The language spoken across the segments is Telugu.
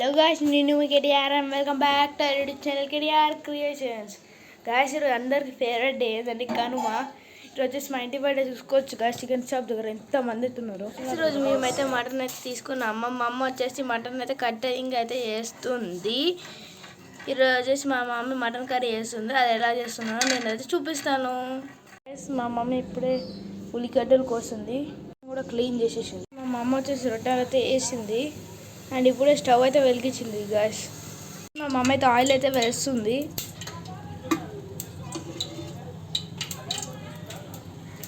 హలో గాయ్స్, నేను మీ KTR and welcome back to YouTube channel KTR creations. Guys, ఈరోజు అందరికి ఫేవరెట్ డే ఏంటంటే కనుమ. ఈరోజు వచ్చేసి మా ఇంటి బయట చూసుకోవచ్చు గాయ్స్, చికెన్ షాప్ దగ్గర ఎంతమంది ఎత్తున్నారు. ఈరోజు మేమైతే మటన్ అయితే తీసుకున్నాము. మా అమ్మ వచ్చేసి మటన్ అయితే కటింగ్ అయితే చేస్తుంది. ఈరోజు వచ్చేసి మా మమ్మీ మటన్ కర్రీ చేస్తుంది. అది ఎలా చేస్తున్నానో నేనైతే చూపిస్తాను. మా మమ్మీ ఇప్పుడే ఉల్లిగడ్డలు కోసింది, కూడా క్లీన్ చేసేసింది. మా అమ్మ వచ్చేసి రొట్టెలు అయితే వేసింది అండ్ ఇప్పుడే స్టవ్ అయితే వెలిగించింది గాయ్స్. మా మమ్మీ అయితే ఆయిల్ అయితే వేస్తుంది.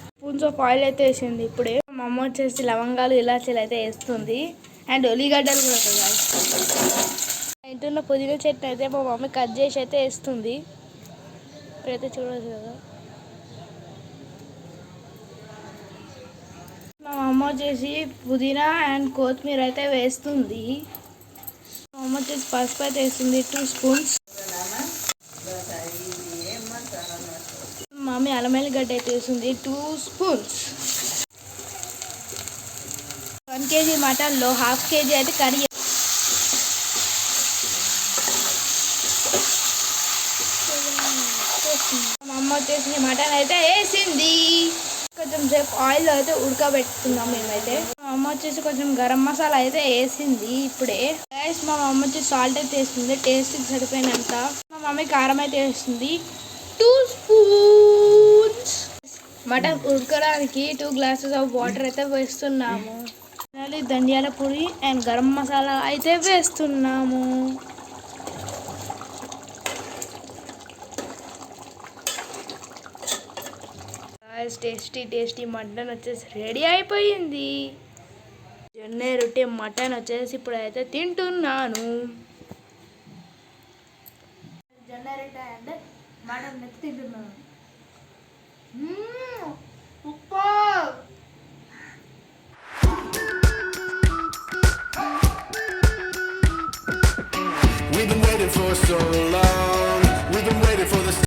స్పూన్స్ ఆఫ్ ఆయిల్ అయితే వేసింది ఇప్పుడే. మా అమ్మ వచ్చేసి లవంగాలు ఇలాచీలు అయితే వేస్తుంది అండ్ ఉల్లిగడ్డలు కూడా గాయ్స్. ఇంటున్న పుదీనా చెట్టు అయితే మా మమ్మీ కట్ చేసి అయితే వేస్తుంది. ఇప్పుడైతే చూడవచ్చు కదా. మా అమ్మ వచ్చేసి పుదీనా అండ్ కొత్తిమీర అయితే వేస్తుంది. మా అమ్మ వచ్చేసి పసుపు అయితే వేస్తుంది 2 స్పూన్స్. మమ్మీ అల్లం వెల్లిగడ్డ అయితే వేస్తుంది 2 స్పూన్స్. 1 kg మటన్లో 1/2 kg అయితే కర్రీ. మా అమ్మ వచ్చేసి మటన్ అయితే వేసింది. కొంచెం సేపు ఆయిల్ అయితే ఉడకబెట్టుకుందాం మేమైతే. మా అమ్మ వచ్చేసి కొంచెం గరం మసాలా అయితే వేసింది ఇప్పుడే. గైస్, మా అమ్మ వచ్చేసి సాల్ట్ అయితే వేస్తుంది టేస్ట్కి సరిపోయినంత. మా మమ్మీ కారం అయితే వేస్తుంది 2 స్పూన్స్. మటన్ ఉడకడానికి 2 గ్లాసెస్ ఆఫ్ వాటర్ అయితే వేస్తున్నాము. ధనియాల పొడి అండ్ గరం మసాలా అయితే వేస్తున్నాము. టేస్టీ మటన్ వచ్చేసి రెడీ అయిపోయింది. జొన్న రొట్టె మటన్ వచ్చేసి ఇప్పుడు అయితే తింటున్నాను. జొన్న రొట్టె అంటే మటన్ అయితే తింటున్నాను. We've been waiting for so long. We've been waiting for this.